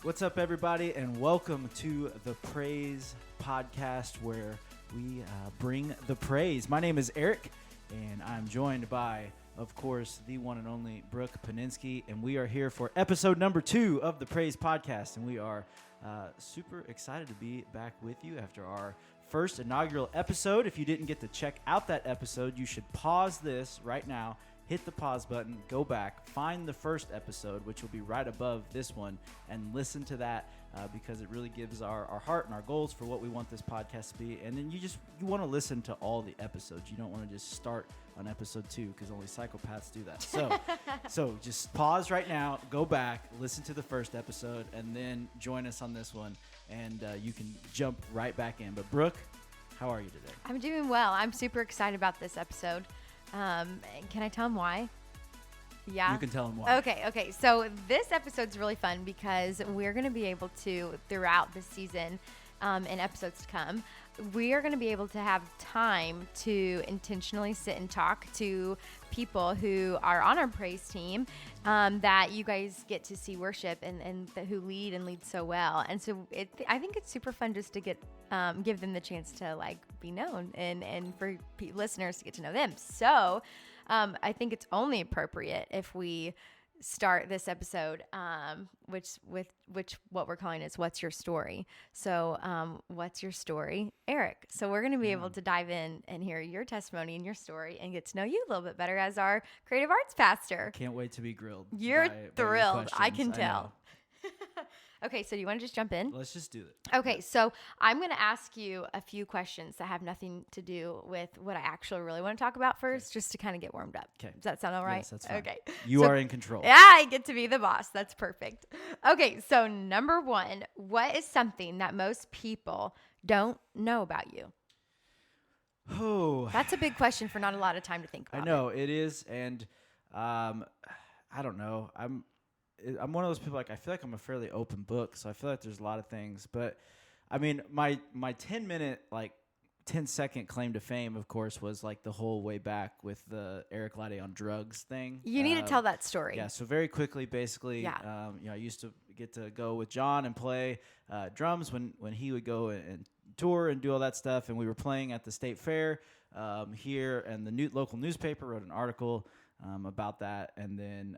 What's up, everybody, and welcome to the Praise Podcast, where we bring the praise. My name is Eric, and I'm joined by, of course, the one and only Brooke Paninsky, and we are here for episode number 2 of the Praise Podcast, and we are super excited to be back with you after our first inaugural episode. If you didn't get to check out that episode, you should pause this right now. Hit the pause button, go back, find the first episode, which will be right above this one, and listen to that because it really gives our heart and our goals for what we want this podcast to be. And then you want to listen to all the episodes. You don't want to just start on episode 2 because only psychopaths do that. So just pause right now, go back, listen to the first episode, and then join us on this one, and you can jump right back in. But Brooke, how are you today? I'm doing well. I'm super excited about this episode. Can I tell them why? Yeah. You can tell them why. Okay. So this episode's really fun because we're going to be able to, throughout this season, in episodes to come, we are going to be able to have time to intentionally sit and talk to people who are on our praise team, that you guys get to see worship and who lead so well. And so I think it's super fun just to give them the chance to be known and for listeners to get to know them. So I think it's only appropriate if we start this episode, which what we're calling is What's Your Story? So what's your story, Eric? So we're going to be able to dive in and hear your testimony and your story and get to know you a little bit better as our creative arts pastor. Can't wait to be grilled. You're thrilled. By I can tell. Okay, so do you want to just jump in? Let's just do it. Okay, so I'm going to ask you a few questions that have nothing to do with what I actually really want to talk about first, just to kind of get warmed up. Okay. Does that sound all right? Yes, that's fine. Okay. You are in control. Yeah, I get to be the boss. That's perfect. Okay, so number 1, what is something that most people don't know about you? Oh. That's a big question for not a lot of time to think about. I know, it is, and I don't know. I'm one of those people, I feel like I'm a fairly open book, so I feel like there's a lot of things. But, I mean, my 10-minute, 10-second claim to fame, of course, was, the whole way back with the Eric Lyday on drugs thing. You need to tell that story. Yeah, so very quickly, basically, I used to get to go with John and play drums when he would go and tour and do all that stuff, and we were playing at the state fair here, and the local newspaper wrote an article about that, and then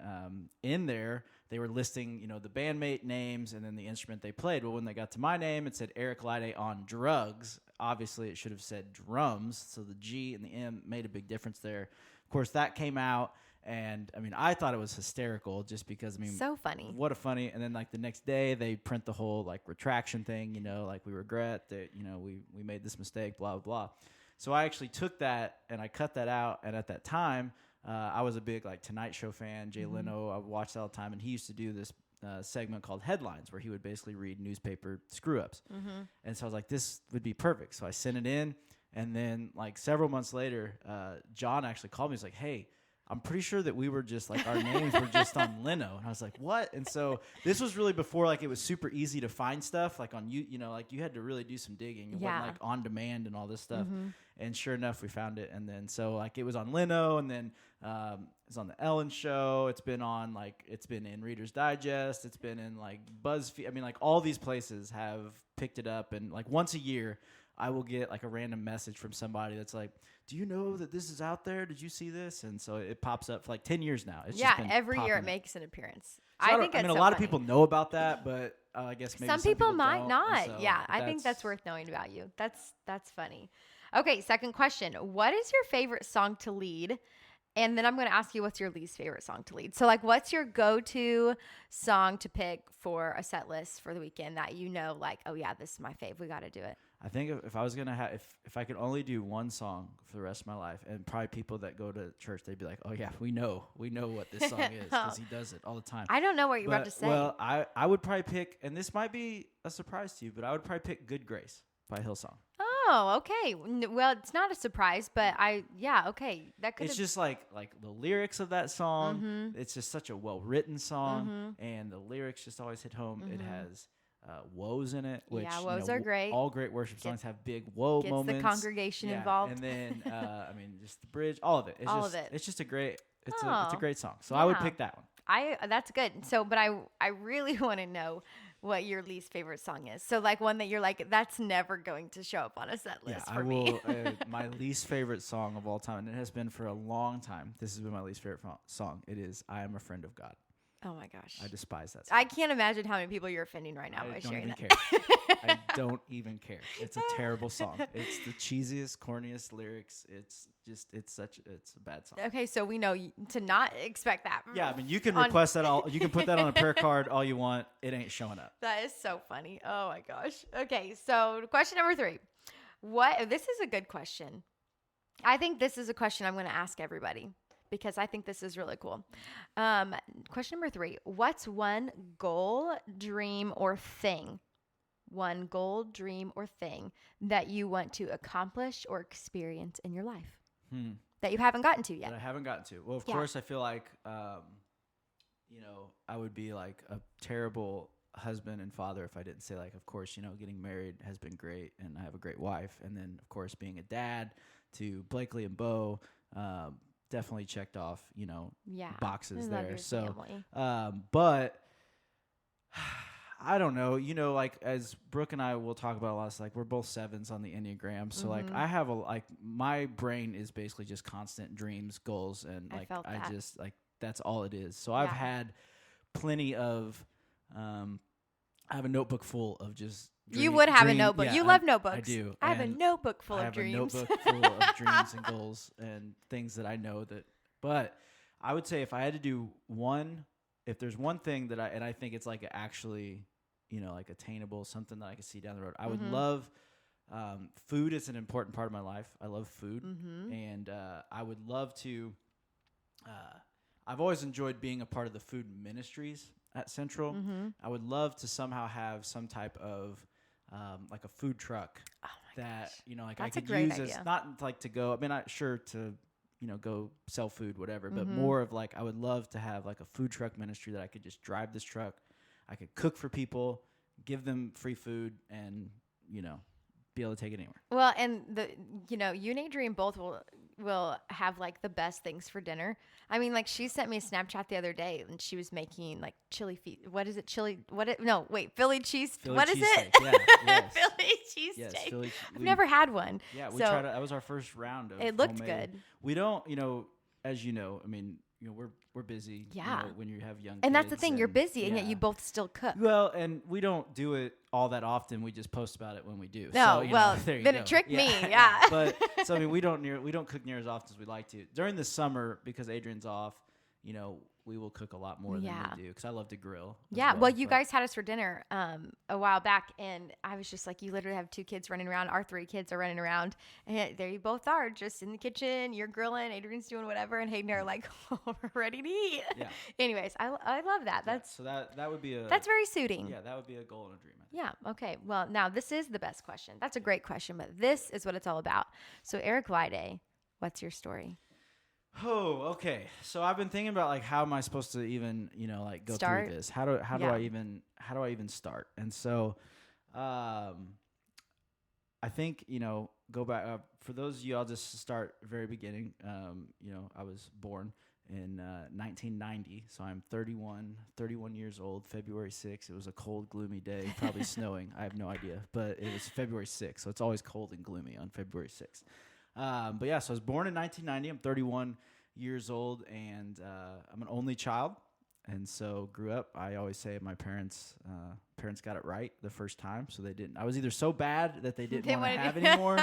in there they were listing the bandmate names and then the instrument they played. Well, when they got to my name, it said Eric Lyday on drugs. Obviously it should have said drums, so the G and the M made a big difference there. Of course, that came out, and I thought it was hysterical just because so funny. What a funny. And then the next day they print the whole retraction thing, we regret that we made this mistake, blah blah blah. So I actually took that and I cut that out, and at that time I was a big Tonight Show fan. Jay Leno, I watched that all the time, and he used to do this segment called Headlines, where he would basically read newspaper screw-ups. And so I was like, this would be perfect. So I sent it in, and then several months later, John actually called me. He's like, hey, I'm pretty sure that we were just our names were just on Leno. And I was like, what? And so this was really before it was super easy to find stuff on you you had to really do some digging. It wasn't on demand and all this stuff. And sure enough, we found it. And then so it was on Leno, and then it's on the Ellen Show. It's been on it's been in Reader's Digest. It's been in BuzzFeed. All these places have picked it up, and once a year I will get a random message from somebody that's do you know that this is out there? Did you see this? And so it pops up for 10 years now. It's just been every year it up. makes an appearance. So I think it's a lot of people know about that, but I guess maybe some people might don't, not. so I think that's worth knowing about you. That's funny. Okay, second question. What is your favorite song to lead? And then I'm going to ask you, what's your least favorite song to lead? So what's your go-to song to pick for a set list for the weekend that oh yeah, this is my fave. We got to do it. I think if I was going to have, if I could only do one song for the rest of my life, and probably people that go to church, they'd be like, oh yeah, we know what this song is because he does it all the time. I don't know what you're about to say. Well, I would probably pick, and this might be a surprise to you, but I would probably pick Good Grace by Hillsong. Oh, okay. Well, it's not a surprise, but okay. That could. It's just the lyrics of that song. It's just such a well-written song, and the lyrics just always hit home. It has woes in it, which woes are great. All great worship songs have big woe gets moments. The congregation involved, and then just the bridge, all of it. It's just a great. It's a great song. So I would pick that one. That's good. So, but I really want to know what your least favorite song is. So like one that you're like, that's never going to show up on a set list for me. My least favorite song of all time, and it has been for a long time. This has been my least favorite song. It is "I Am a Friend of God." Oh my gosh. I despise that song. I can't imagine how many people you're offending right now by sharing that. I don't even care. It's a terrible song. It's the cheesiest, corniest lyrics. It's a bad song. Okay, so we know to not expect that. Yeah, I mean, you can request that you can put that on a prayer card all you want. It ain't showing up. That is so funny. Oh my gosh. Okay, so question number 3. This is a good question. I think this is a question I'm going to ask everybody, because I think this is really cool. Question number 3, what's one goal, dream, or thing? One goal, dream, or thing that you want to accomplish or experience in your life that you haven't gotten to yet? That I haven't gotten to. Well, of course, I feel like, I would be like a terrible husband and father if I didn't say, like, of course, getting married has been great and I have a great wife. And then, of course, being a dad to Blakely and Bo, definitely checked off, boxes there. So, but I don't know, like as Brooke and I will talk about a lot, it's like we're both 7s on the Enneagram. So like I have my brain is basically just constant dreams, goals. And like, I just like, that's all it is. So I've had plenty of, I have a notebook full of just you would have a notebook. Yeah, you love notebooks. I do. I have a notebook full of dreams. I have a notebook full of dreams and goals and things that I know that, but I would say if I had to do if there's one thing that I think it's like actually, like attainable, something that I can see down the road, I would love, food is an important part of my life. I love food. And I would love to, I've always enjoyed being a part of the food ministries at Central. I would love to somehow have some type of, like a food truck that, like that's I could use idea. As not like to go, I mean, not sure to, go sell food, whatever, but more of like, I would love to have like a food truck ministry that I could just drive this truck. I could cook for people, give them free food, and, be able to take it anywhere. Well, and you and Adrian both will have like the best things for dinner. I mean, like she sent me a Snapchat the other day and she was making like Philly cheese. What is it? Yeah, yes. Philly cheesesteak. Yes, I've never had one. Yeah, we tried it. That was our first round of it looked homemade. Good. We don't, as you know, I mean, we're busy. Yeah. When you have young kids. And that's the thing, you're busy and yet you both still cook. Well, and we don't do it all that often. We just post about it when we do. No, so, then it tricked me. Yeah. But so I mean, we don't cook near as often as we'd like to. During the summer, because Adrian's off, we will cook a lot more than we do because I love to grill. Yeah. Well, you guys had us for dinner a while back, and I was just like, you literally have 2 kids running around. Our 3 kids are running around, and there you both are, just in the kitchen. You're grilling. Adrian's doing whatever, and Hayden are like, oh, we're ready to eat. Yeah. Anyways, I love that. That's so that would be that's very suiting. Yeah, that would be a goal and a dream. Yeah. Okay. Well, now this is the best question. That's a great question, but this is what it's all about. So, Eric Lyday, what's your story? Oh, okay. So I've been thinking about like how am I supposed to even like go through this? How do I even start? And so, I think go back for those of you. I'll just start very beginning. I was born in 1990, so I'm 31 years old. February 6th. It was a cold, gloomy day, probably snowing. I have no idea, but it was February 6th, so it's always cold and gloomy on February 6th. But yeah, so I was born in 1990. I'm 31 years old, and I'm an only child. And so grew up, I always say my parents got it right the first time. So they didn't, I was either so bad that they didn't want to have anymore,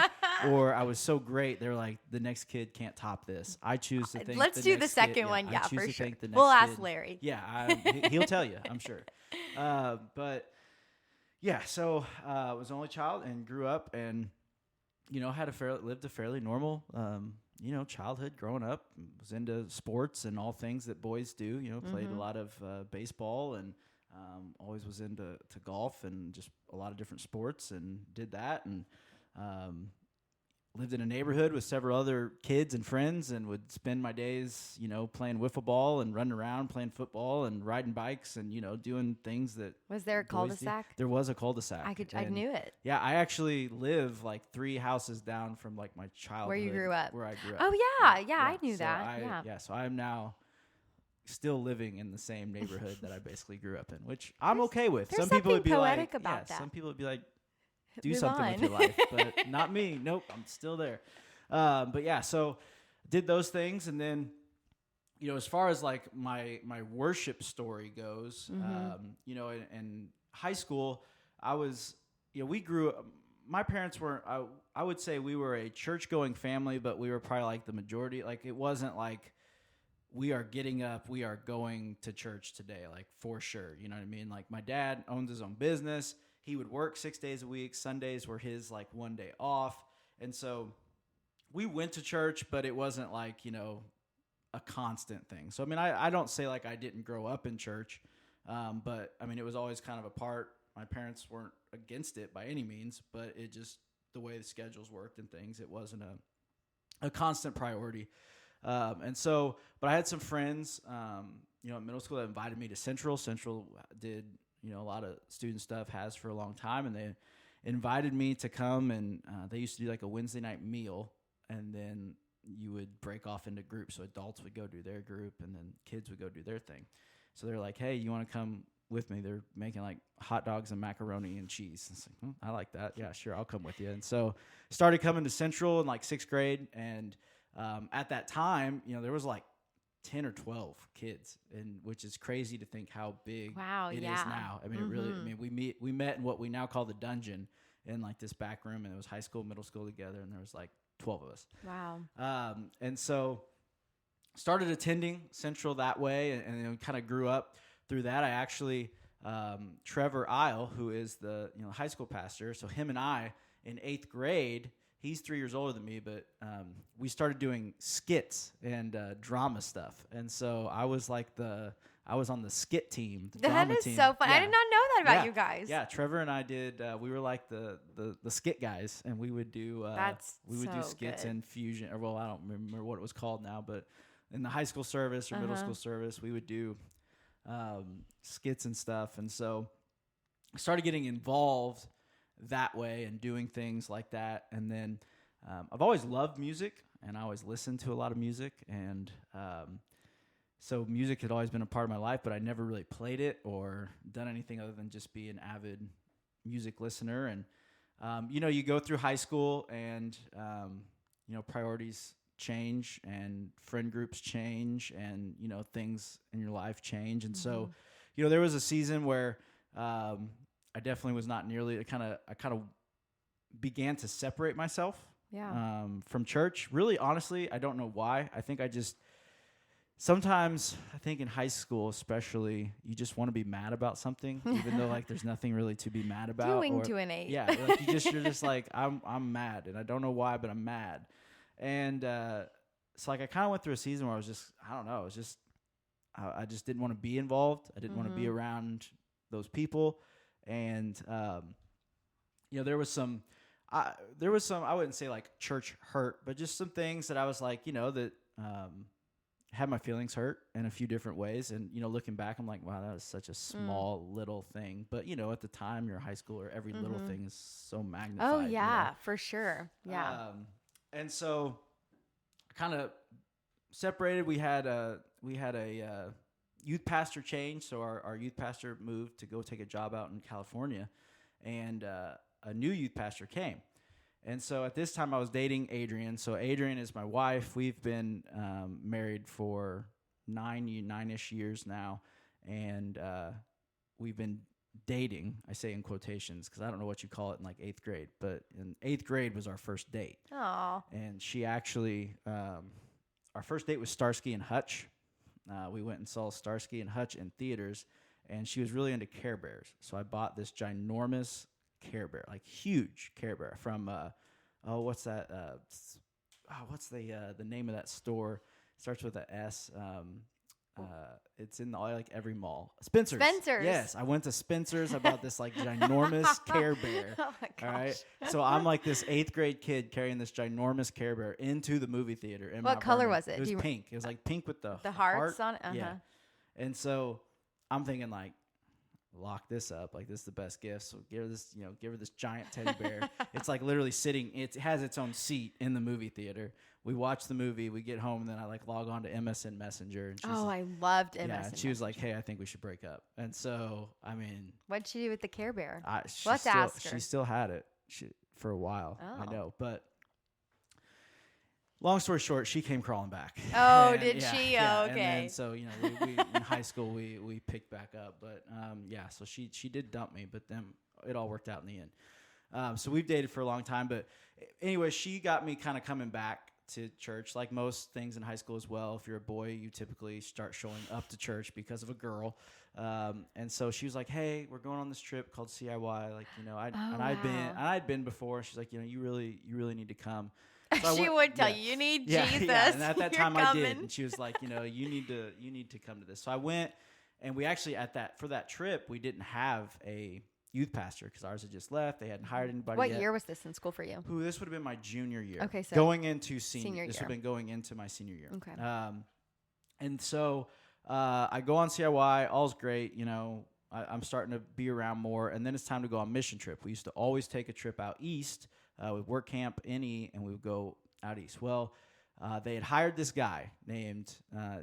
or I was so great. They were like, the next kid can't top this. I choose to think let's do the second one. Yeah, for sure. We'll ask Larry. Yeah. He'll tell you, I'm sure. But yeah, so I was an only child and grew up and, lived a fairly normal, childhood growing up. Was into sports and all things that boys do. Played a lot of baseball and always was into golf and just a lot of different sports and did that and lived in a neighborhood with several other kids and friends and would spend my days, playing wiffle ball and running around playing football and riding bikes and, doing things that. Was there a cul-de-sac? There was a cul-de-sac. I knew it. Yeah, I actually live like 3 houses down from like my childhood. Where you grew up. Where I grew up. Oh, yeah. I knew that. So I'm now, still living in the same neighborhood that I basically grew up in, which I'm okay with. There's some people would be poetic like, about that. Some people would be like, do Move something on. with your life, but not me. Nope, I'm still there. But yeah, so did those things, and then, you know, as far as like my worship story goes, you know, in high school, I was, you know, we grew up. My parents weren't. I would say we were a church going family, but we were probably like the majority. Like it wasn't like we are getting up, we are going to church today, like for sure. You know what I mean? Like my dad owns his own business. He would work 6 days a week. Sundays were his like one day off. And so we went to church, but it wasn't like, you know, a constant thing. So, I mean, I don't say like I didn't grow up in church, but I mean, it was always kind of a part. My parents weren't against it by any means, but it just, the way the schedules worked and things, it wasn't a constant priority. And so, but I had some friends, you know, in middle school that invited me to Central. Central did, you know, a lot of student stuff, has for a long time, and they invited me to come, and they used to do like a Wednesday night meal, and then you would break off into groups. So adults would go do their group, and then kids would go do their thing. So they're like, hey, you want to come with me? They're making like hot dogs and macaroni and cheese. It's like, I like that. Yeah, sure, I'll come with you. And so started coming to Central in like 6th grade, and at that time, you know, there was like 10 or 12 kids, and which is crazy to think how big it is now. I mean, it really, I mean, we met in what we now call the dungeon, in like this back room, and it was high school, middle school together, and there was like 12 of us. Wow. And so started attending Central that way, and then kind of grew up through that. I actually, Trevor Isle, who is the, you know, high school pastor, so him and I in 8th grade, he's 3 years older than me, but we started doing skits and drama stuff. And so I was like I was on the skit team. The drama That is team. so fun. Yeah. I did not know that about you guys. Yeah, Trevor and I did. We were like the skit guys, and we would do do skits good. and fusion. Or well, I don't remember what it was called now, but in the high school service or middle school service, we would do skits and stuff. And so I started getting involved that way and doing things like that. And then I've always loved music, and I always listened to a lot of music, and so music had always been a part of my life, but I never really played it or done anything other than just be an avid music listener. And you know, you go through high school, and you know, priorities change, and friend groups change, and you know, things in your life change. And so, you know, there was a season where I definitely was not nearly. I kind of began to separate myself from church. Really, honestly, I don't know why. I think sometimes I think in high school, especially, you just want to be mad about something, even though like there's nothing really to be mad about. Doing to an 8. Yeah, like you're just like I'm mad, and I don't know why, but I'm mad. And so like I kind of went through a season where I was just, I don't know, it was just I just didn't want to be involved. I didn't want to be around those people. And, you know, there was some, I wouldn't say like church hurt, but just some things that I was like, you know, that had my feelings hurt in a few different ways. And, you know, looking back, I'm like, wow, that was such a small little thing. But, you know, at the time, you're a high schooler, every little thing is so magnified. Oh, yeah, you know? for sure. Yeah. And so I kind of separated. We had a youth pastor change. So our youth pastor moved to go take a job out in California, and a new youth pastor came. And so at this time I was dating Adrian. So Adrian is my wife. We've been married for 9-ish years now. And we've been dating, I say in quotations, because I don't know what you call it in like 8th grade. But in 8th grade was our first date. Aww. And she actually, our first date was Starsky and Hutch. We went and saw Starsky and Hutch in theaters, and she was really into Care Bears. So I bought this ginormous Care Bear, like huge Care Bear from, what's that? What's the name of that store? It starts with a S. It's in like every mall. Spencer's. Yes, I went to Spencer's. I bought this like ginormous Care Bear. Oh my gosh. All right. So I'm like this 8th grade kid carrying this ginormous Care Bear into the movie theater. In What color apartment. was it? It was pink. It was like pink with the hearts heart. on it? Yeah. And so I'm thinking like lock this up. Like, this is the best gift. So give her this, give her this giant teddy bear. It's like literally sitting. It has its own seat in the movie theater. We watch the movie. We get home, and then I like log on to MSN Messenger. And she's I loved MSN. Yeah, and she was like, "Hey, I think we should break up." And so, I mean, what'd she do with the Care Bear? Let's ask her. She still had it for a while. Oh. I know, but. Long story short, she came crawling back. Oh, and, did she? Yeah. Oh, okay. And then, so, we in high school, we picked back up. But, so she did dump me, but then it all worked out in the end. So we've dated for a long time. But anyway, she got me kind of coming back to church, like most things in high school as well. If you're a boy, you typically start showing up to church because of a girl. And so she was like, "Hey, we're going on this trip called CIY. Like, I'd been before. She's like, you really need to come." So she would tell you need Jesus. Yeah. And at that time coming. I did. And she was like, you need to come to this. So I went, and we actually for that trip, we didn't have a youth pastor because ours had just left. They hadn't hired anybody What yet. year was this in school for you? This would have been my junior year. Okay, so going into senior year. This would have been going into my senior year. Okay. And so I go on CIY. All's great. I'm starting to be around more. And then it's time to go on mission trip. We used to always take a trip out east. With work camp and we would go out east. Well, they had hired this guy named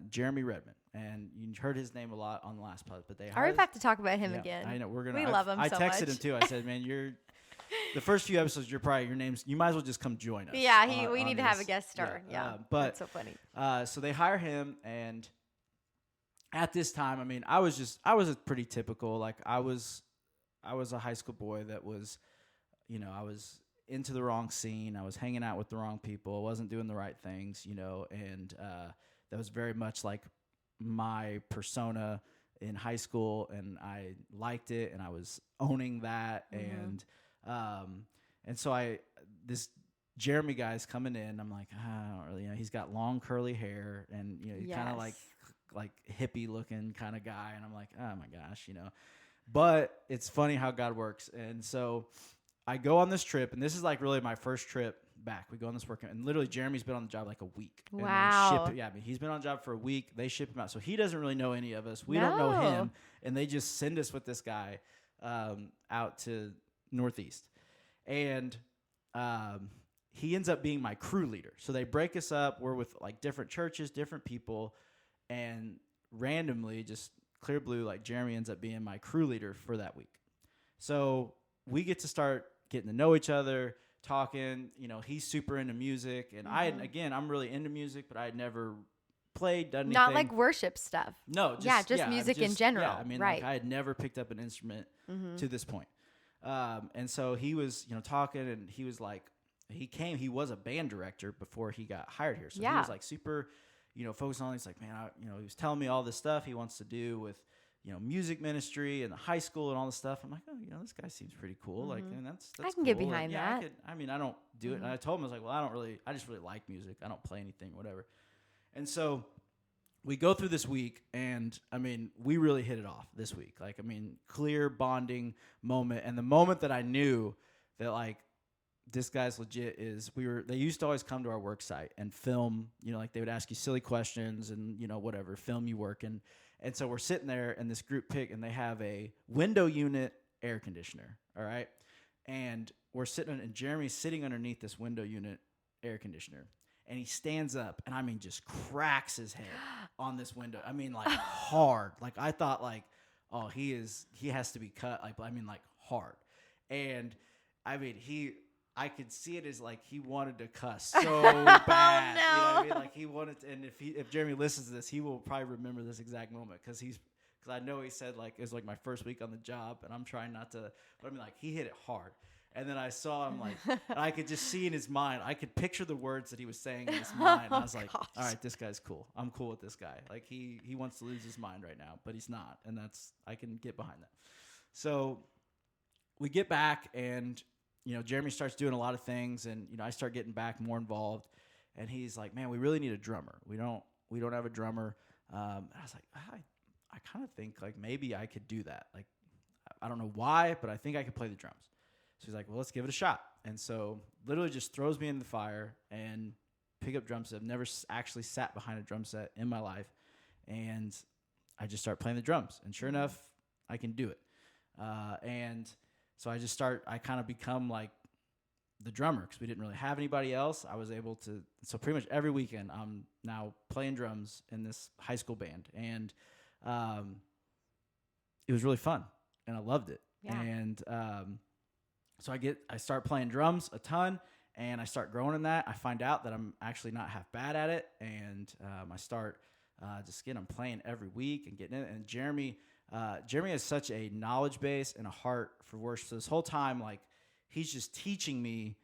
Jeremy Redmond, and you heard his name a lot on the last pod. But they are we about to talk about him again? I know we love him. I so texted much. him too. I said, "Man, the first few episodes. Your name's. You might as well just come join us." Yeah, we need to have a guest star. Yeah, but that's so funny. So they hire him, and at this time, I mean, I was a pretty typical. Like I was a high school boy that was, I was into the wrong scene. I was hanging out with the wrong people. I wasn't doing the right things, and that was very much like my persona in high school, and I liked it, and I was owning that. Mm-hmm. And so this Jeremy guy's coming in. I'm like, I don't really, he's got long curly hair, and he's kind of like hippie looking kind of guy, and I'm like, oh my gosh, But it's funny how God works, and so I go on this trip, and this is like really my first trip back. We go on this work, and literally Jeremy's been on the job like a week. Wow. He's been on the job for a week. They ship him out. So he doesn't really know any of us. We don't know him. And they just send us with this guy out to Northeast. And he ends up being my crew leader. So they break us up. We're with like different churches, different people. And randomly, just clear blue, like Jeremy ends up being my crew leader for that week. So we get to start getting to know each other, talking. He's super into music, and Mm-hmm. I'm really into music, but I had never played, done anything. Not like worship stuff. No, just music in general. Yeah, I mean, right. like I had never picked up an instrument Mm-hmm. to this point. And so he was, talking, and he was like, he was a band director before he got hired here. So he was like super, focused on, he's like, man, he was telling me all this stuff he wants to do with, music ministry and the high school and all this stuff. I'm like, oh, this guy seems pretty cool. Mm-hmm. Like, I mean, that's I can cool. get behind that. I don't do it. And I told him, I was like, well, I just really like music. I don't play anything, whatever. And so we go through this week, and I mean, we really hit it off this week. Like, I mean, clear bonding moment. And the moment that I knew that like this guy's legit is they used to always come to our work site and film, like they would ask you silly questions and, whatever, film you working. And so we're sitting there in this group pic, and they have a window unit air conditioner. All right. And we're and Jeremy's sitting underneath this window unit air conditioner, and he stands up, and I mean, just cracks his head on this window. I mean, like hard. Like I thought like, oh, he has to be cut. Like, I mean, like hard. And I mean, I could see it as like he wanted to cuss so bad. No. You know what I mean? Like he wanted to, and if Jeremy listens to this, he will probably remember this exact moment because I know he said like it was like my first week on the job, and I'm trying not to, but I mean like he hit it hard. And then I saw him like, and I could just see in his mind, I could picture the words that he was saying in his mind. And I was like, all right, this guy's cool. I'm cool with this guy. Like he wants to lose his mind right now, but he's not. And I can get behind that. So we get back, and Jeremy starts doing a lot of things, and I start getting back more involved, and he's like, man, we really need a drummer. We don't have a drummer. I was like, I kind of think like maybe I could do that. Like, I don't know why, but I think I could play the drums. So he's like, well, let's give it a shot. And so literally just throws me in the fire and pick up drum set. I've never actually sat behind a drum set in my life. And I just start playing the drums. And sure enough, I can do it. And so I kind of become like the drummer because we didn't really have anybody else. I was able to, so pretty much every weekend I'm now playing drums in this high school band, and it was really fun and I loved it. Yeah. And so I start playing drums a ton, and I start growing in that. I find out that I'm actually not half bad at it, and I start I'm playing every week and getting in it. And Jeremy has such a knowledge base and a heart for worship. So this whole time, like, he's just teaching me,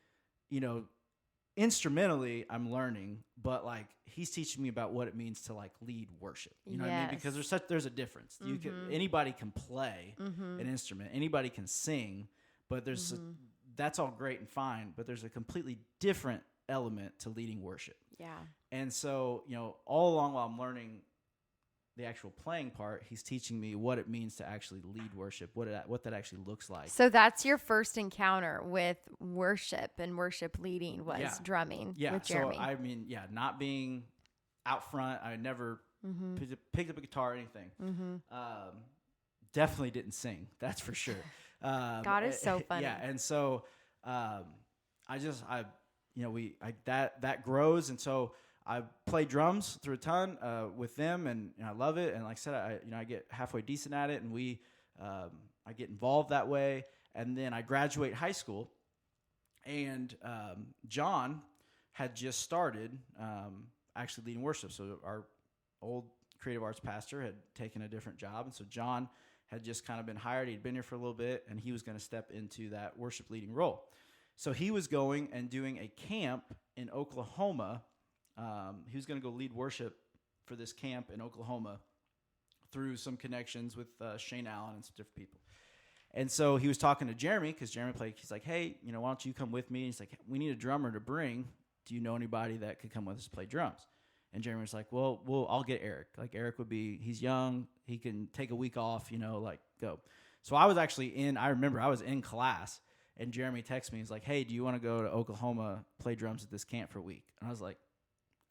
instrumentally I'm learning, but like he's teaching me about what it means to like lead worship. You know what I mean? Because there's a difference. Anybody can play an instrument, anybody can sing, but that's all great and fine, but there's a completely different element to leading worship. Yeah. And so, all along while I'm learning the actual playing part, he's teaching me what it means to actually lead worship, what that actually looks like. So that's your first encounter with worship and worship leading was drumming with Jeremy. So, not being out front, I never picked up a guitar or anything. Definitely didn't sing, that's for sure. God is so funny. Yeah, and so that grows, and so I play drums through a ton with them, and I love it. And like I said, I get halfway decent at it, and I get involved that way. And then I graduate high school, and John had just started actually leading worship. So our old creative arts pastor had taken a different job, and so John had just kind of been hired. He'd been here for a little bit, and he was going to step into that worship leading role. So he was going and doing a camp in Oklahoma. He was going to go lead worship for this camp in Oklahoma through some connections with Shane Allen and some different people. And so he was talking to Jeremy, because Jeremy he's like, hey, why don't you come with me? And he's like, we need a drummer to bring. Do you know anybody that could come with us to play drums? And Jeremy was like, well, I'll get Eric. Like, Eric he's young. He can take a week off, go. So I was actually I remember I was in class, and Jeremy texted me. He's like, hey, do you want to go to Oklahoma, play drums at this camp for a week? And I was like,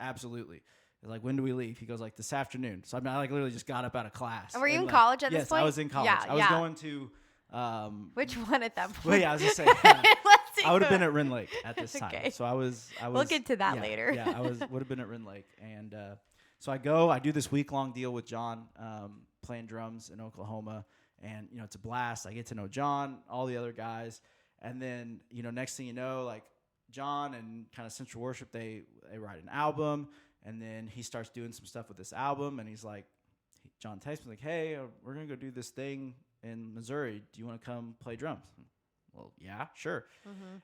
absolutely. Like, when do we leave? He goes, like, this afternoon. So I like literally just got up out of class. Were you in college at this point? Yes, I was in college. Yeah, I was going to which one at that point? Well, yeah, I was just saying. I would have been at Wren Lake at this time. Okay. So I was. We'll get to that later. Yeah, would have been at Wren Lake, and so I do this week-long deal with John, playing drums in Oklahoma, and it's a blast. I get to know John, all the other guys, and then next thing you know, like, John and kind of Central Worship, they write an album, and then he starts doing some stuff with this album, and he's like, John texts me like, hey, we're gonna go do this thing in Missouri. Do you want to come play drums? Well, yeah, sure.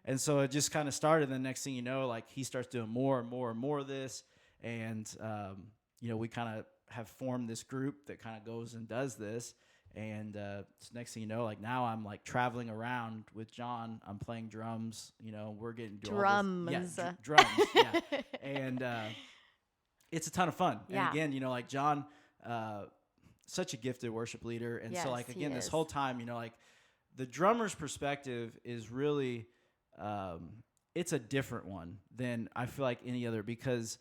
And so it just kind of started. And the next thing you know, like, he starts doing more and more and more of this, and we kind of have formed this group that kind of goes and does this. And so next thing you know, like, now I'm like traveling around with John. I'm playing drums. We're getting drums. Drums. Yeah, and it's a ton of fun. Yeah. And again, like, John, such a gifted worship leader. And so, like, again, this whole time, like, the drummer's perspective is really, it's a different one than I feel like any other, because,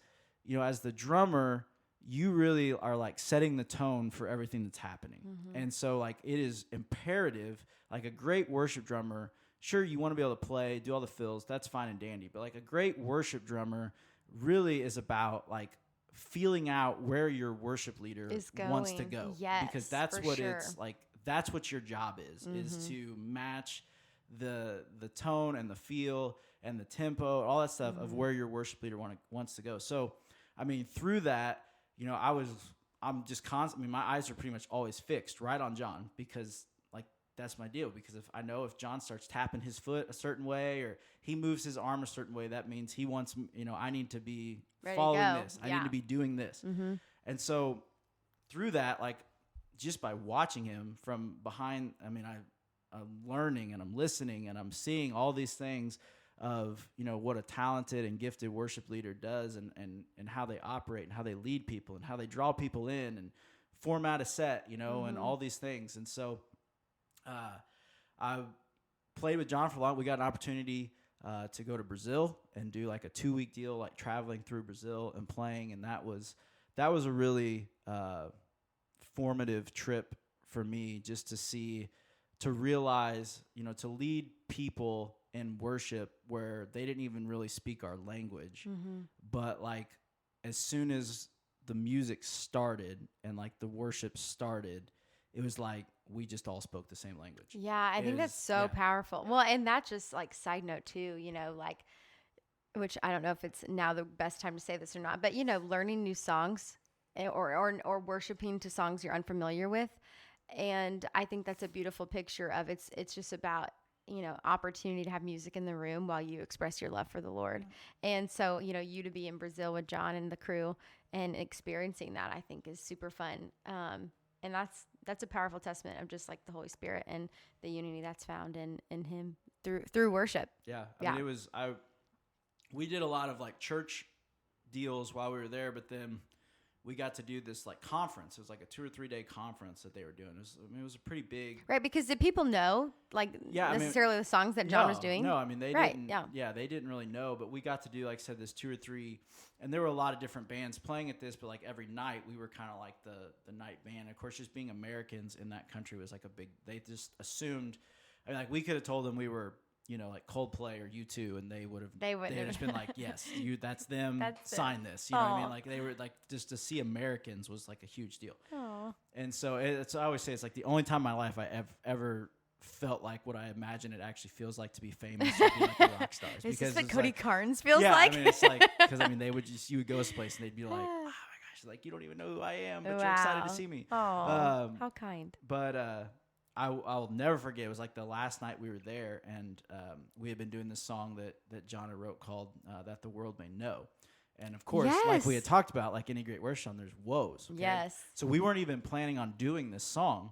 as the drummer, you really are like setting the tone for everything that's happening. And so, like, it is imperative, like, a great worship drummer, sure, you want to be able to play, do all the fills, that's fine and dandy. But like, a great worship drummer really is about like feeling out where your worship leader wants to go. Yes, because that's what sure. It's like, that's what your job is to match the tone and the feel and the tempo, all that stuff of where your worship leader wants to go. So, I mean, through that, I'm just constantly, my eyes are pretty much always fixed right on John, because like, that's my deal. Because if John starts tapping his foot a certain way, or he moves his arm a certain way, that means he wants, I need to be ready following this. I need to be doing this. And so through that, like, just by watching him from behind, I mean, I'm learning and I'm listening and I'm seeing all these things of, what a talented and gifted worship leader does, and how they operate and how they lead people and how they draw people in and format a set, and all these things. And so I played with John for a while. We got an opportunity to go to Brazil and do like a 2-week deal, like traveling through Brazil and playing. And that was a really formative trip for me, just to see to realize, to lead people in worship where they didn't even really speak our language, but like as soon as the music started and like the worship started, it was like we just all spoke the same language. Yeah, I think that's so powerful. Well, and that's just like side note too, like, which I don't know if it's now the best time to say this or not, but learning new songs or worshiping to songs you're unfamiliar with. And I think that's a beautiful picture of it's just about, opportunity to have music in the room while you express your love for the Lord. Mm-hmm. And so, you to be in Brazil with John and the crew and experiencing that, I think is super fun. And that's a powerful testament of just like the Holy Spirit and the unity that's found in him through worship. Yeah. I mean, we did a lot of like church deals while we were there, but then we got to do this like conference. It was like a 2 or 3 day conference that they were doing. It was a pretty big. Right. Because did people know necessarily the songs that John was doing? No, I mean, they didn't. Yeah. They didn't really know, but we got to do, like I said, this 2 or 3, and there were a lot of different bands playing at this, but like every night we were kind of like the night band. Of course, just being Americans in that country was like they just assumed, I mean, like we could have told them we were, like Coldplay or U2, and they would have just been like, yes, that's them. Sign this. You know what I mean? Like they were like, just to see Americans was like a huge deal. Aww. And so I always say it's like the only time in my life I ever felt like what I imagine it actually feels like to be famous or be like a rock stars. Is this what Cody Carnes feels like? Yeah, I mean, it's like, because I mean, you would go to this place and they'd be like, oh my gosh, like you don't even know who I am, but you're excited to see me. Oh, how kind. But I'll never forget. It was like the last night we were there, and we had been doing this song that John had wrote called "That the World May Know," and of course, like we had talked about, like any great worship song, there's woes. Okay? Yes. So we weren't even planning on doing this song,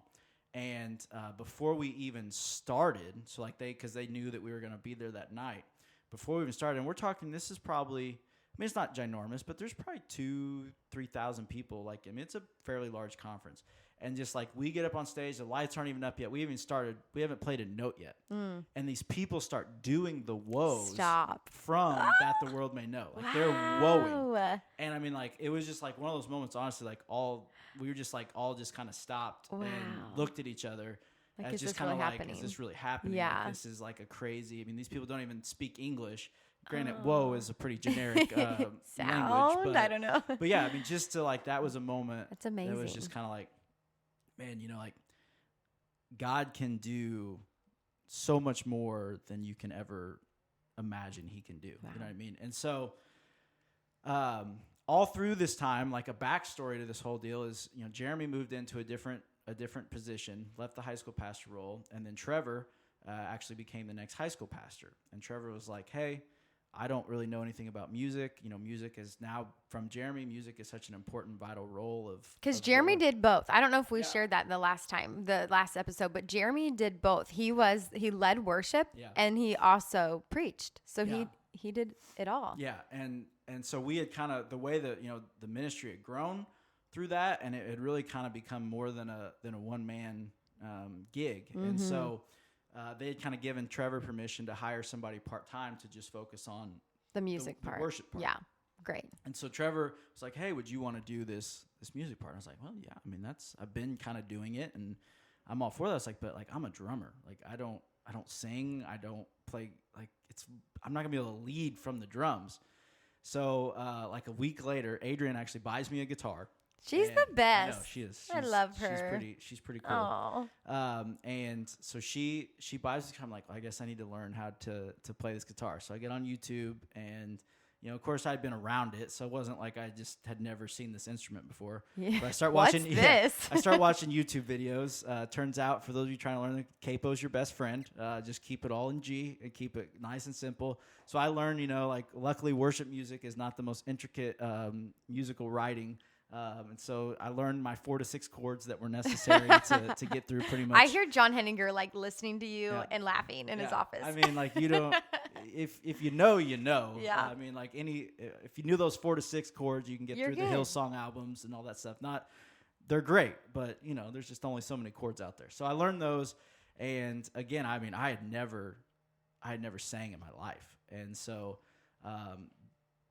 and before we even started, so like because they knew that we were going to be there that night. Before we even started, and we're talking, this is probably, I mean, it's not ginormous, but there's probably 2,000-3,000 people. Like, I mean, it's a fairly large conference. And just like we get up on stage, the lights aren't even up yet. We haven't played a note yet. And these people start doing the woes from That the World May Know. Like they're woeing. And I mean, like, it was just like one of those moments, honestly, like we were just like all just kind of stopped and looked at each other. Like, as just kind of really like, happening? Is this really happening? Yeah. Like, this is like a crazy, I mean, these people don't even speak English. Granted, woe is a pretty generic language. But, I don't know. But yeah, I mean, just to like, that was a moment. That's amazing. It was just kind of like, man, like God can do so much more than you can ever imagine he can do. Wow. You know what I mean? And so all through this time, like a backstory to this whole deal is, Jeremy moved into a different position, left the high school pastor role, and then Trevor actually became the next high school pastor. And Trevor was like, hey, I don't really know anything about music. Music is now, from Jeremy, music is such an important, vital role of. Because Jeremy did both. I don't know if we shared that the last episode, but Jeremy did both. He led worship and he also preached. So he did it all. Yeah. And so we had kind of, the way that, the ministry had grown through that, and it had really kind of become more than a one-man gig. Mm-hmm. And so they had kind of given Trevor permission to hire somebody part-time to just focus on the music part, the worship part. Yeah, great. And so Trevor was like, hey, would you want to do this music part? And I was like, well, yeah, I mean, I've been kind of doing it, and I'm all for that. I was like, but like, I'm a drummer. Like, I don't sing. I don't play, like, I'm not gonna be able to lead from the drums. So like a week later, Adrian actually buys me a guitar. She's the best. I know, she is. I love her. She's pretty cool. And so she buys it. I'm like, well, I guess I need to learn how to play this guitar. So I get on YouTube, and of course I'd been around it, so it wasn't like I just had never seen this instrument before. Yeah. But I start watching this? I start watching YouTube videos. Turns out, for those of you trying to learn, the capo's your best friend. Just keep it all in G and keep it nice and simple. So I learned, like, luckily worship music is not the most intricate musical writing. And so I learned my 4 to 6 chords that were necessary to get through pretty much. I hear John Henninger like listening to you and laughing in his office. I mean, like, you don't, if you know, you know. Yeah. I mean, like, if you knew those 4 to 6 chords, you can get through the Hillsong albums and all that stuff. They're great, but there's just only so many chords out there. So I learned those. And again, I mean, I had never sang in my life. And so,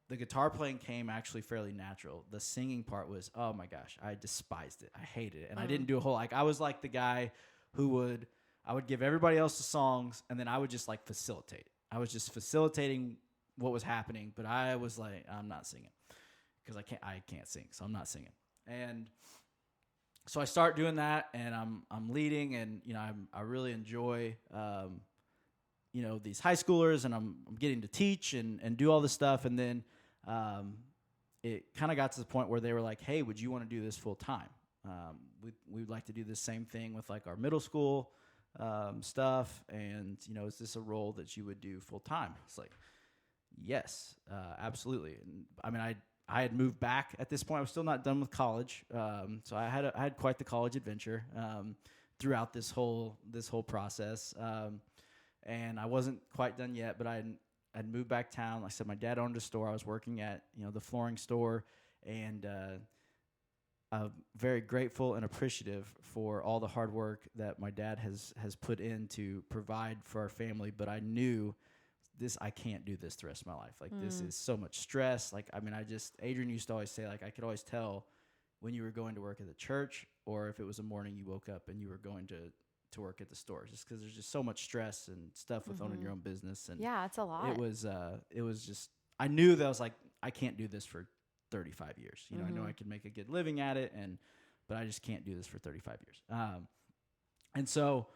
the guitar playing came actually fairly natural. The singing part was, oh my gosh, I despised it. I hated it. And I didn't do a whole, like, I was like the guy who would I would give everybody else the songs, and then I would just like facilitate. I was just facilitating what was happening, but I was like, I'm not singing because I can't sing, so I'm not singing. And so I start doing that, and I'm leading, and I really enjoy these high schoolers, and I'm getting to teach and do all this stuff, and then it kind of got to the point where they were like, hey, would you want to do this full time? We'd like to do the same thing with like our middle school stuff, and is this a role that you would do full time? It's like, yes, absolutely. And I mean, I had moved back at this point. I was still not done with college, so I had quite the college adventure throughout this whole process, and I wasn't quite done yet. But I'd moved back town. Like I said, my dad owned a store. I was working at the flooring store, and I'm very grateful and appreciative for all the hard work that my dad has put in to provide for our family. But I knew I can't do this the rest of my life. Like this is so much stress. Like, I mean, Adrian used to always say, like, I could always tell when you were going to work at the church, or if it was a morning you woke up and you were going to work at the store, just because there's just so much stress and stuff with owning your own business. And yeah, it's a lot. It was just, I knew that I was like, I can't do this for 35 years. I know I can make a good living at it, but I just can't do this for 35 years. And so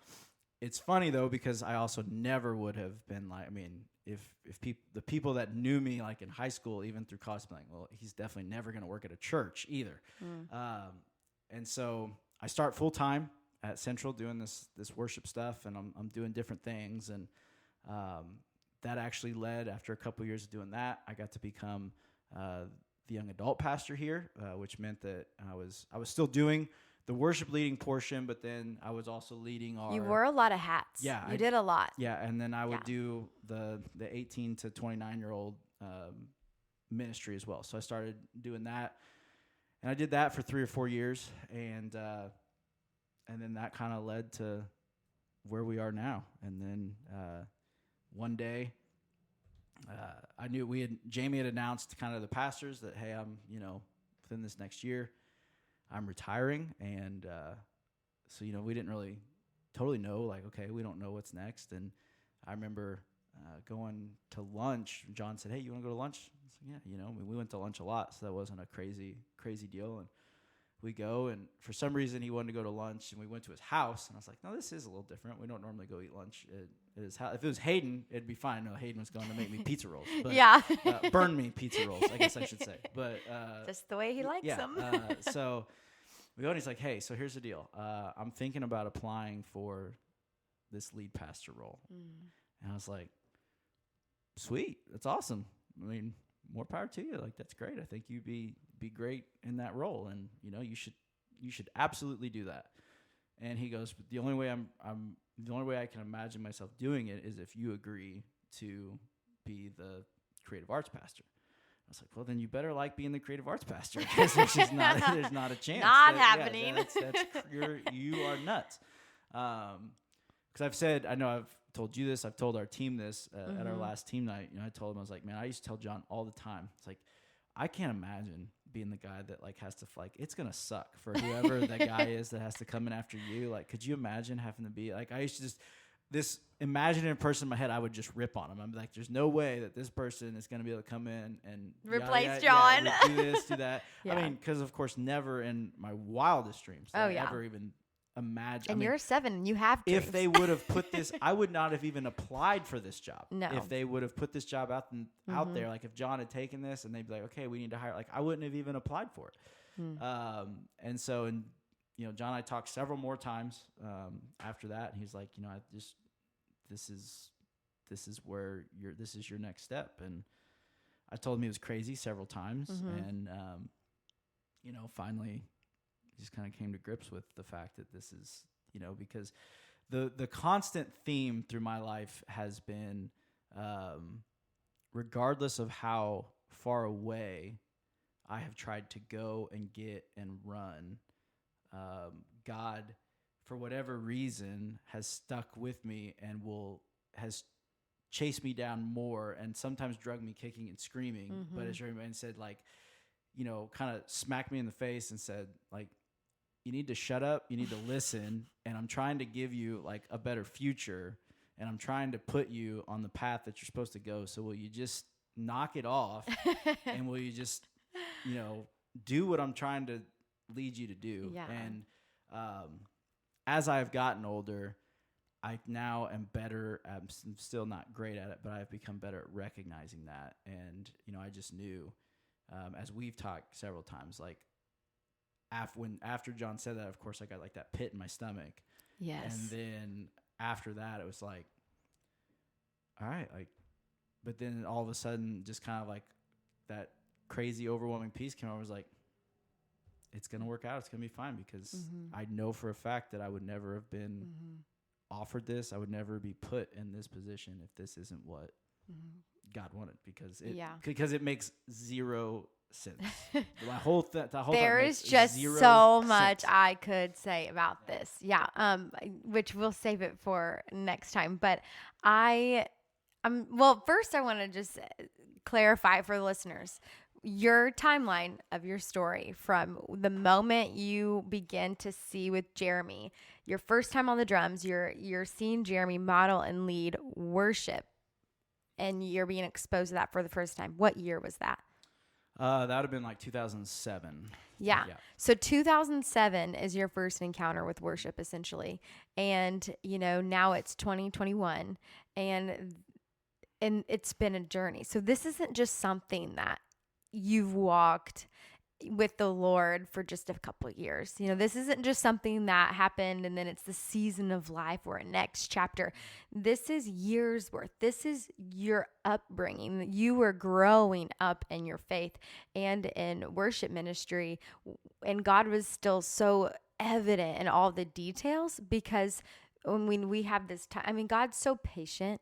it's funny though, because I also never would have been like, I mean, if the people that knew me like in high school, even through college, like, well, he's definitely never going to work at a church either. And so I start full time at Central doing this worship stuff, and I'm doing different things, and that actually led, after a couple of years of doing that, I got to become the young adult pastor here, which meant that I was still doing the worship leading portion, but then I was also leading our... You wore a lot of hats. Yeah. You did a lot. Yeah, and then I would do the 18 to 29-year-old ministry as well. So I started doing that, and I did that for 3 or 4 years, and then that kind of led to where we are now. And then one day... I knew Jamie had announced kind of the pastors that, hey, I'm, within this next year, I'm retiring. And so, we didn't really totally know, like, okay, we don't know what's next. And I remember going to lunch. John said, hey, you want to go to lunch? I was like, yeah, we went to lunch a lot, so that wasn't a crazy deal. And we go, and for some reason he wanted to go to lunch, and we went to his house, and I was like, no, this is a little different. We don't normally go eat lunch at his house. If it was Hayden, it'd be fine. No, Hayden was going to make me pizza rolls. But, yeah. Burn me pizza rolls, I guess I should say. But just the way he likes them. So we go, and he's like, hey, so here's the deal. I'm thinking about applying for this lead pastor role. And I was like, sweet, that's awesome. I mean, more power to you. Like, that's great. I think you'd be great in that role, and you should absolutely do that. And he goes, but the only way I can imagine myself doing it is if you agree to be the creative arts pastor. I was like, well, then you better like being the creative arts pastor, because there's not a chance. Not happening. You are nuts. Because I've said, I know I've told you this, I've told our team this at our last team night. I told him, I was like, man, I used to tell John all the time. It's like, I can't imagine being the guy that like has to it's gonna suck for whoever that guy is that has to come in after you. Like, could you imagine having to be like, I used to just this imaginative person in my head, I would just rip on him. I'm like, there's no way that this person is gonna be able to come in and replace John. Do this, do that. I mean, because of course, never in my wildest dreams did I ever even imagine. And you're 7, you have dreams. If they would have put this, I would not have even applied for this job. No. If they would have put this job out there, like if John had taken this and they'd be like, okay, we need to hire, like I wouldn't have even applied for it. And so, John and I talked several more times after that, and he's like, this is where this is your next step. And I told him he was crazy several times, and finally just kind of came to grips with the fact that this is, because the constant theme through my life has been, regardless of how far away I have tried to go and get and run, God, for whatever reason, has stuck with me and has chased me down more, and sometimes drug me kicking and screaming, but as Jeremy said, like, kind of smacked me in the face and said, like, you need to shut up, you need to listen, and I'm trying to give you like a better future, and I'm trying to put you on the path that you're supposed to go. So will you just knock it off and will you just, do what I'm trying to lead you to do? Yeah. And as I've gotten older, I now am better. I'm still not great at it, but I've become better at recognizing that. And, I just knew, as we've talked several times, like after John said that, of course, I got like that pit in my stomach. Yes. And then after that, it was like, all right, like, but then all of a sudden, just kind of like that crazy, overwhelming peace came over. I was like, it's going to work out. It's going to be fine, because I know for a fact that I would never have been offered this. I would never be put in this position if this isn't what God wanted, because it makes zero sense. My whole there is just so much I could say about this. Yeah. Which we'll save it for next time. But well, first I want to just clarify for the listeners your timeline of your story from the moment you begin to see with Jeremy, your first time on the drums, you're seeing Jeremy model and lead worship, and you're being exposed to that for the first time. What year was that? That would have been like 2007. Yeah. So 2007 is your first encounter with worship, essentially. And, now it's 2021 and it's been a journey. So this isn't just something that you've walked with the Lord for just a couple of years. This isn't just something that happened and then it's the season of life or a next chapter. This is years worth. This is your upbringing. You were growing up in your faith and in worship ministry, and God was still so evident in all the details, because when we have this time, God's so patient.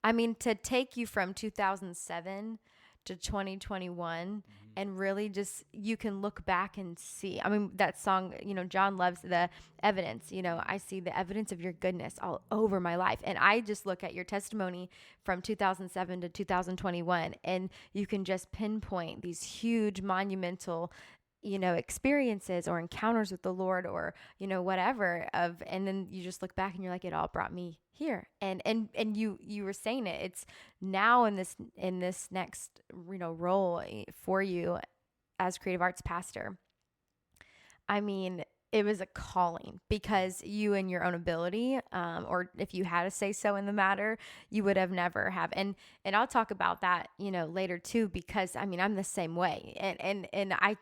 To take you from 2007 to 2021 and really just, you can look back and see. That song, John loves the evidence. I see the evidence of your goodness all over my life. And I just look at your testimony from 2007 to 2021, and you can just pinpoint these huge monumental experiences or encounters with the Lord, or, whatever and then you just look back and you're like, it all brought me here. And you were saying it's now in this next, role for you as creative arts pastor. It was a calling, because you, in your own ability, or if you had a say so in the matter, you would have never have. And I'll talk about that, later too, because I'm the same way. And I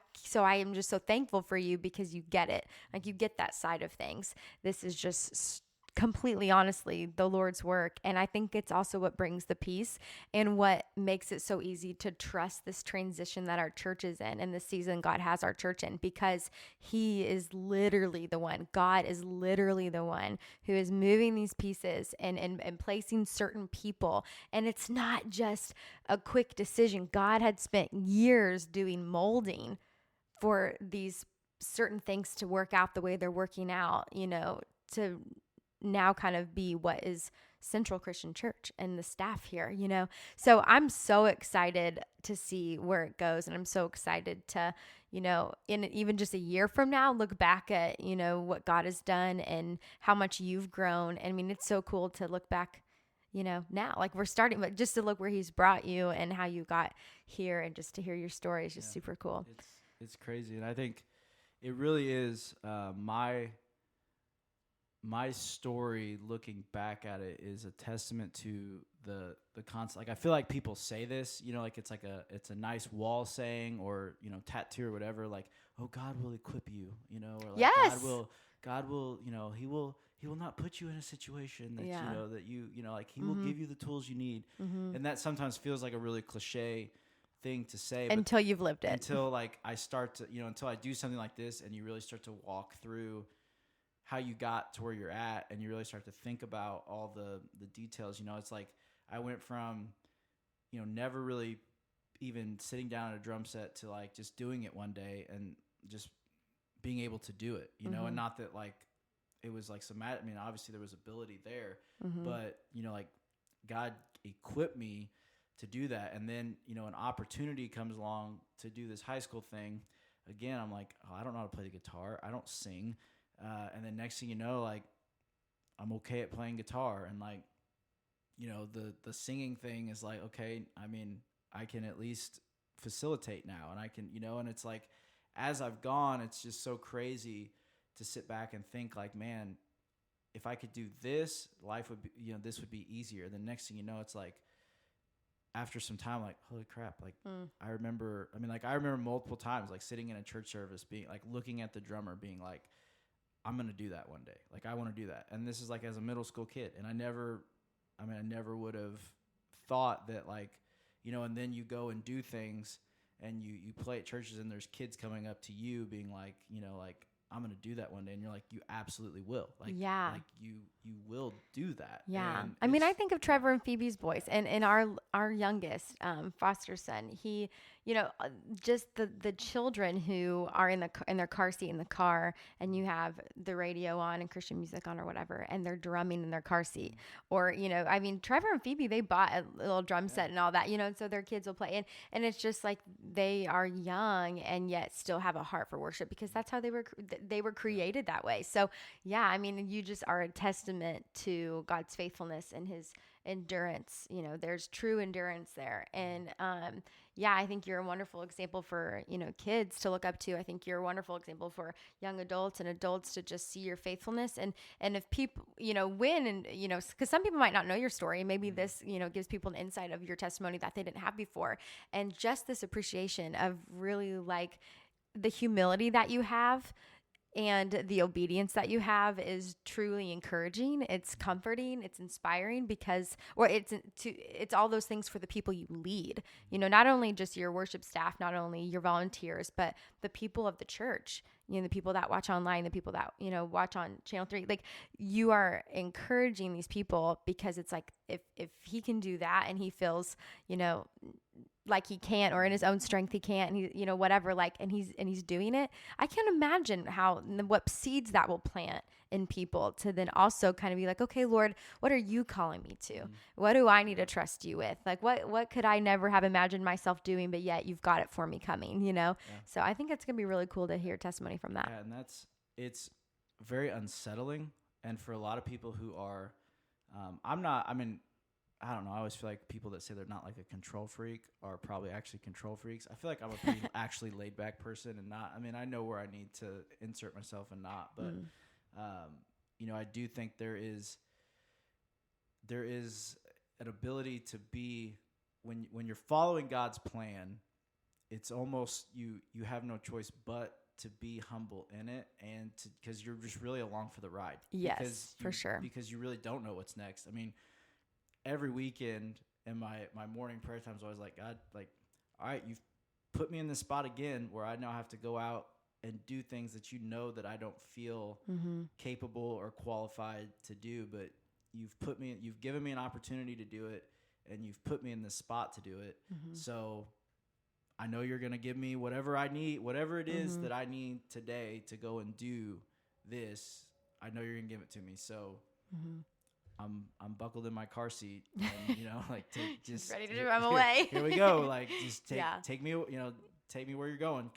am just so thankful for you, because you get it. Like, you get that side of things. This is just completely, honestly, the Lord's work. And I think it's also what brings the peace and what makes it so easy to trust this transition that our church is in and the season God has our church in, because He is literally the one. God is literally the one who is moving these pieces and placing certain people. And it's not just a quick decision. God had spent years doing molding for these certain things to work out the way they're working out, to now kind of be what is Central Christian Church and the staff here, So I'm so excited to see where it goes. And I'm so excited to, in even just a year from now, look back at, what God has done and how much you've grown. It's so cool to look back, now, like we're starting, but just to look where He's brought you and how you got here, and just to hear your story is just super cool. It's crazy. And I think it really is, my story, looking back at it, is a testament to the concept. Like, I feel like people say this, like it's a nice wall saying, or, tattoo or whatever, like, oh, God will equip you, or like, yes. God will, He will not put you in a situation that, that like He will give you the tools you need. And that sometimes feels like a really cliche thing to say. Until you've lived it. Until like I start to, until I do something like this, and you really start to walk through how you got to where you're at, and you really start to think about all the details. It's like I went from, never really even sitting down at a drum set to like just doing it one day and just being able to do it, and not that like it was like obviously there was ability there, but like God equipped me to do that. And then, an opportunity comes along to do this high school thing. again, I'm like, oh, I don't know how to play the guitar. I don't sing. And then next thing you know, like, I'm okay at playing guitar. And like, you know, the singing thing is like, okay, I mean, I can at least facilitate now, and I can, you know, and it's like, as I've gone, it's just so crazy to sit back and think like, man, if I could do this, life would be, you know, this would be easier. The next thing you know, it's like, after some time, like, holy crap, like, I remember multiple times, like, sitting in a church service, being like, looking at the drummer, being like, I'm going to do that one day. Like, I want to do that. And this is like as a middle school kid. And I never would have thought that, like, you know, and then you go and do things, and you play at churches, and there's kids coming up to you being like, you know, like, I'm going to do that one day. And you're like, you absolutely will. Like, like you will do that. Yeah. And I mean, I think of Trevor and Phoebe's boys, and our youngest, foster son, he, you know, just the children who are in their car seat in the car, and you have the radio on and Christian music on or whatever, and they're drumming in their car seat. Or, you know, I mean, Trevor and Phoebe, they bought a little drum set and all that, you know, and so their kids will play. And it's just like, they are young and yet still have a heart for worship, because that's how they were created that way. So yeah, I mean, you just are a testament to God's faithfulness and his endurance. You know, there's true endurance there. And yeah, I think you're a wonderful example for, you know, kids to look up to. I think you're a wonderful example for young adults and adults to just see your faithfulness. And if people, you know, win, and, you know, because some people might not know your story, maybe this, you know, gives people an insight of your testimony that they didn't have before. And just this appreciation of really like the humility that you have, and the obedience that you have is truly encouraging. It's comforting. It's inspiring, because, or it's all those things for the people you lead, you know, not only just your worship staff, not only your volunteers, but the people of the church, you know, the people that watch online, the people that, you know, watch on Channel 3, like, you are encouraging these people, because it's like, if he can do that, and he feels, you know, like he can't, or in his own strength he can't, and he, you know, whatever, like, and he's doing it. I can't imagine what seeds that will plant in people to then also kind of be like, okay, Lord, what are you calling me to? What do I need to trust you with? Like, what could I never have imagined myself doing, but yet you've got it for me coming, you know? Yeah. So I think it's going to be really cool to hear testimony from that. Yeah. And it's very unsettling. And for a lot of people who are, I don't know. I always feel like people that say they're not like a control freak are probably actually control freaks. I feel like I'm a pretty actually laid back person, and not, I mean, I know where I need to insert myself and not, but, you know, I do think there is an ability to be, when you're following God's plan, it's almost, you have no choice but to be humble in it, and because you're just really along for the ride. Yes, for sure. Because you really don't know what's next. I mean, every weekend in my morning prayer time is always like, God, like, all right, you've put me in this spot again where I now have to go out and do things that, you know, that I don't feel capable or qualified to do, but you've given me an opportunity to do it, and you've put me in this spot to do it. So I know you're going to give me whatever I need, whatever it is that I need today to go and do this. I know you're going to give it to me. So I'm buckled in my car seat, and, you know, like, just ready to drive away. Here we go. Like, just take me, you know, take me where you're going.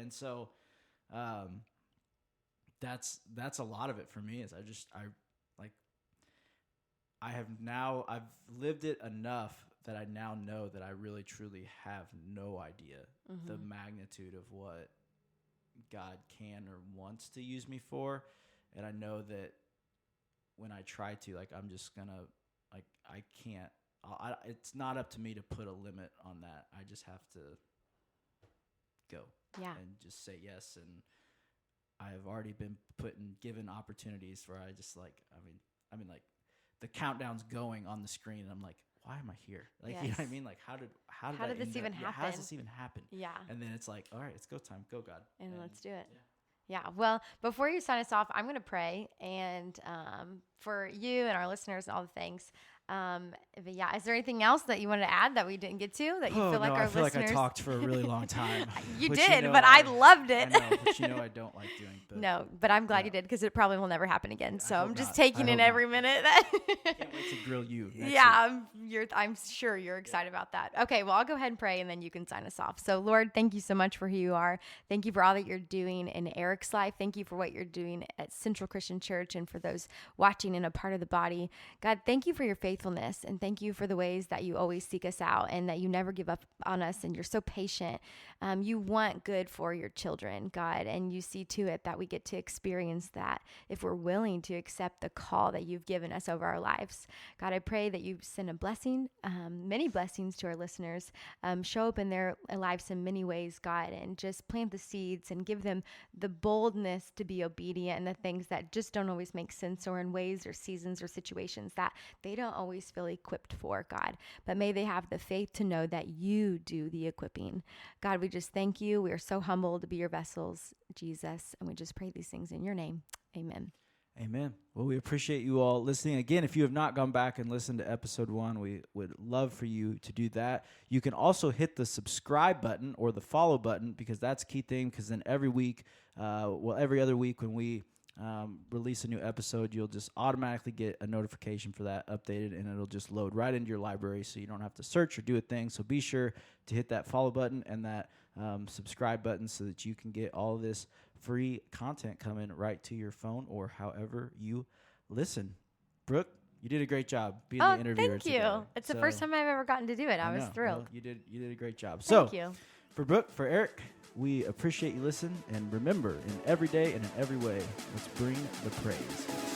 So that's a lot of it for me, is I've lived it enough that I now know that I really truly have no idea the magnitude of what God can or wants to use me for. And I know that when I try to, like, I'm just gonna, like, I can't, it's not up to me to put a limit on that. I just have to go and just say yes. And I have already been given opportunities where I just, like, I mean, like, the countdown's going on the screen, and I'm like, why am I here? Like, you know what I mean? Like, how did this even happen? How does this even happen? Yeah. And then it's like, all right, it's go time. Go, God. And let's do it. Yeah. Well, before you sign us off, I'm going to pray, and for you and our listeners and all the things, But yeah, is there anything else that you wanted to add that we didn't get to that you feel like no, our I feel listeners? like I talked for a really long time. You which, did, you know, but I loved it. I know, which I don't like doing. But No, but I'm glad you did because it probably will never happen again. So I'm just not. taking I in hope every not. minute. Can't wait to grill you. Next Yeah, I'm sure you're excited about that. Okay, well, I'll go ahead and pray and then you can sign us off. So, Lord, thank you so much for who you are. Thank you for all that you're doing in Eric's life. Thank you for what you're doing at Central Christian Church and for those watching and a part of the body. God, thank you for your faithfulness and thank you for the ways that you always seek us out and that you never give up on us and you're so patient. You want good for your children, God, and you see to it that we get to experience that if we're willing to accept the call that you've given us over our lives. God, I pray that you send a blessing, many blessings to our listeners, show up in their lives in many ways, God, and just plant the seeds and give them the boldness to be obedient in the things that just don't always make sense or in ways or seasons or situations that they don't always feel equipped for, God. But may they have the faith to know that you do the equipping. God, we just thank you. We are so humbled to be your vessels, Jesus, and we just pray these things in your name. Amen. Amen. Well, we appreciate you all listening. Again, if you have not gone back and listened to episode 1, we would love for you to do that. You can also hit the subscribe button or the follow button because that's a key thing because then every week, every other week when we release a new episode, you'll just automatically get a notification for that updated and it'll just load right into your library so you don't have to search or do a thing. So be sure to hit that follow button and that subscribe button so that you can get all of this free content coming right to your phone or however you listen. Brooke, you did a great job being the interviewer. Thank you. It's the first time I've ever gotten to do it. I was thrilled. Well, you did a great job. Thank you. For Brooke, for Eric, we appreciate you listening, and remember, in every day and in every way, let's bring the praise.